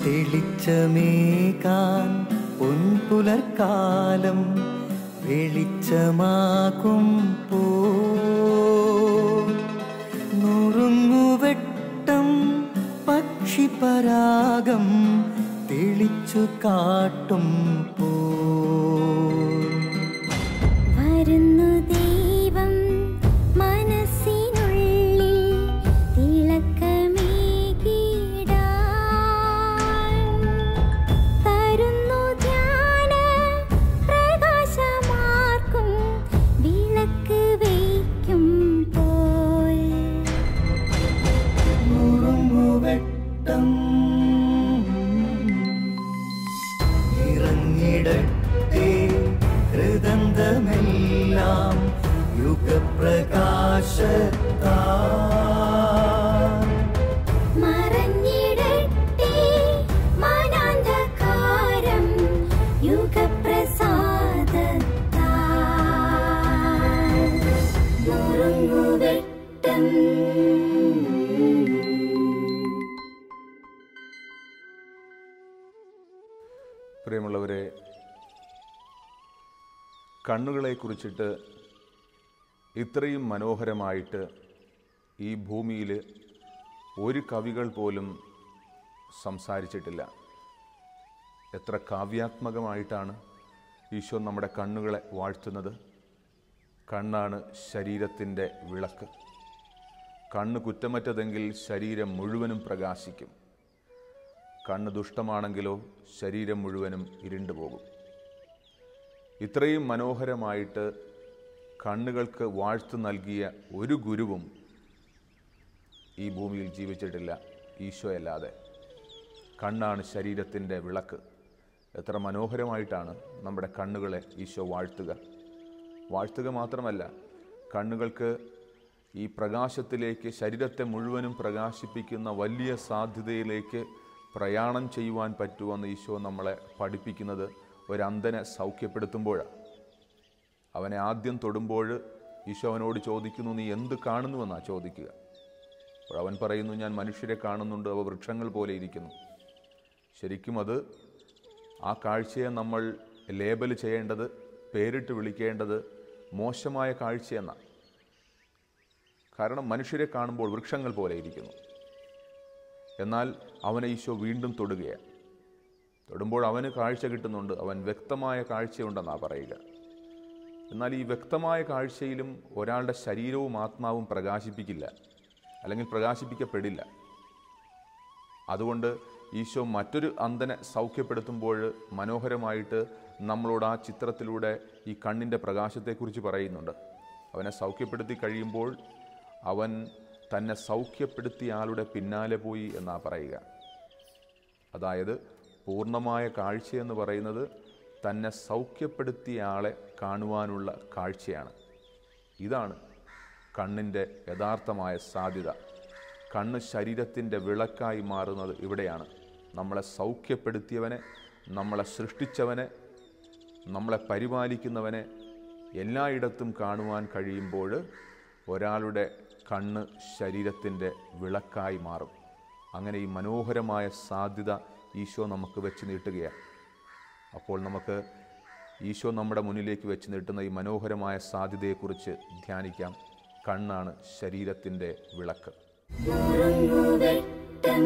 തെളിച്ചമേകാൻ പൊൻപുലർക്കാലം വെളിച്ചമാകുമ്പോ നുറുങ്ങുവെട്ടം പക്ഷിപരാഗം തെളിച്ചു കാട്ടുമ്പോ വരുന്നു ദൈവം മനസ്സിനുള്ളിൽ തിളക്കമേകിടാൻ തരുന്നു ധ്യാന പ്രകാശമാർക്കും വിളക്ക് വയ്ക്കുമ്പോൾ നുറുങ്ങുവെട്ടം ഇറങ്ങിടട്ടെ ഹൃദന്തമെല്ലാം യുഗപ്രകാശത്താൽ മറഞ്ഞിടട്ടെ മനാന്ധകാരം യുഗപ്രസാദത്താൽ നുറുങ്ങുവെട്ടം. പ്രിയമുള്ളവരെ, കണ്ണുകളെക്കുറിച്ചിട്ട് ഇത്രയും മനോഹരമായിട്ട് ഈ ഭൂമിയിൽ ഒരു കവികൾ പോലും സംസാരിച്ചിട്ടില്ല. എത്ര കാവ്യാത്മകമായിട്ടാണ് ഈശോ നമ്മുടെ കണ്ണുകളെ വാഴ്ത്തുന്നത്. കണ്ണാണ് ശരീരത്തിൻ്റെ വിളക്ക്. കണ്ണ് കുറ്റമറ്റതെങ്കിൽ ശരീരം മുഴുവനും പ്രകാശിക്കും. കണ്ണ് ദുഷ്ടമാണെങ്കിലോ ശരീരം മുഴുവനും ഇരുണ്ടുപോകും. ഇത്രയും മനോഹരമായിട്ട് കണ്ണുകൾക്ക് വാഴ്ത്തു നൽകിയ ഒരു ഗുരുവും ഈ ഭൂമിയിൽ ജീവിച്ചിട്ടില്ല ഈശോയല്ലാതെ. കണ്ണാണ് ശരീരത്തിൻ്റെ വിളക്ക്. എത്ര മനോഹരമായിട്ടാണ് നമ്മുടെ കണ്ണുകളെ ഈശോ വാഴ്ത്തുക മാത്രമല്ല, കണ്ണുകൾക്ക് ഈ പ്രകാശത്തിലേക്ക്, ശരീരത്തെ മുഴുവനും പ്രകാശിപ്പിക്കുന്ന വലിയ സാധ്യതയിലേക്ക് പ്രയാണം ചെയ്യുവാൻ പറ്റുമെന്ന് ഈശോ നമ്മളെ പഠിപ്പിക്കുന്നത് ഒരന്ധനെ സൗഖ്യപ്പെടുത്തുമ്പോഴാണ്. അവനെ ആദ്യം തൊടുമ്പോൾ ഈശോ അവനോട് ചോദിക്കുന്നു, നീ എന്ത് കാണുന്നുവെന്നാണ് ചോദിക്കുക. അപ്പോൾ അവൻ പറയുന്നു, ഞാൻ മനുഷ്യരെ കാണുന്നുണ്ട്, അവ വൃക്ഷങ്ങൾ പോലെ ഇരിക്കുന്നു. ശരിക്കും അത് ആ കാഴ്ചയെ നമ്മൾ ലേബൽ ചെയ്യേണ്ടത്, പേരിട്ട് വിളിക്കേണ്ടത് മോശമായ കാഴ്ചയെന്നാണ്. കാരണം മനുഷ്യരെ കാണുമ്പോൾ വൃക്ഷങ്ങൾ പോലെ ഇരിക്കുന്നു. എന്നാൽ അവനെ ഈശോ വീണ്ടും തൊടുമ്പോൾ അവന് കാഴ്ച കിട്ടുന്നുണ്ട്, അവൻ വ്യക്തമായ കാഴ്ചയുണ്ടെന്നാണ് പറയുക. എന്നാൽ ഈ വ്യക്തമായ കാഴ്ചയിലും ഒരാളുടെ ശരീരവും ആത്മാവും പ്രകാശിപ്പിക്കില്ല, അല്ലെങ്കിൽ പ്രകാശിപ്പിക്കപ്പെടില്ല. അതുകൊണ്ട് ഈശോ മറ്റൊരു അന്ധനെ സൗഖ്യപ്പെടുത്തുമ്പോൾ മനോഹരമായിട്ട് നമ്മളോട് ആ ചിത്രത്തിലൂടെ ഈ കണ്ണിൻ്റെ പ്രകാശത്തെക്കുറിച്ച് പറയുന്നുണ്ട്. അവനെ സൗഖ്യപ്പെടുത്തി കഴിയുമ്പോൾ അവൻ തന്നെ സൗഖ്യപ്പെടുത്തിയ ആളുടെ പിന്നാലെ പോയി എന്നാണ് പറയുക. അതായത് പൂർണ്ണമായ കാഴ്ചയെന്ന് പറയുന്നത് തന്നെ സൗഖ്യപ്പെടുത്തിയ ആളെ കാണുവാനുള്ള കാഴ്ചയാണ്. ഇതാണ് കണ്ണിൻ്റെ യഥാർത്ഥമായ സാധ്യത. കണ്ണ് ശരീരത്തിൻ്റെ വിളക്കായി മാറുന്നത് ഇവിടെയാണ്. നമ്മളെ സൗഖ്യപ്പെടുത്തിയവനെ, നമ്മളെ സൃഷ്ടിച്ചവനെ, നമ്മളെ പരിപാലിക്കുന്നവനെ എല്ലായിടത്തും കാണുവാൻ കഴിയുമ്പോൾ ഒരാളുടെ കണ്ണ് ശരീരത്തിൻ്റെ വിളക്കായി മാറും. അങ്ങനെ ഈ മനോഹരമായ സാധ്യത ഈശോ നമുക്ക് വെച്ച് നീട്ടുകയാണ്. അപ്പോൾ നമുക്ക് ഈശോ നമ്മുടെ മുന്നിലേക്ക് വെച്ച് നീട്ടുന്ന ഈ മനോഹരമായ സാധ്യതയെക്കുറിച്ച് ധ്യാനിക്കാം. കണ്ണാണ് ശരീരത്തിൻ്റെ വിളക്ക്. നുറുങ്ങുവെട്ടം.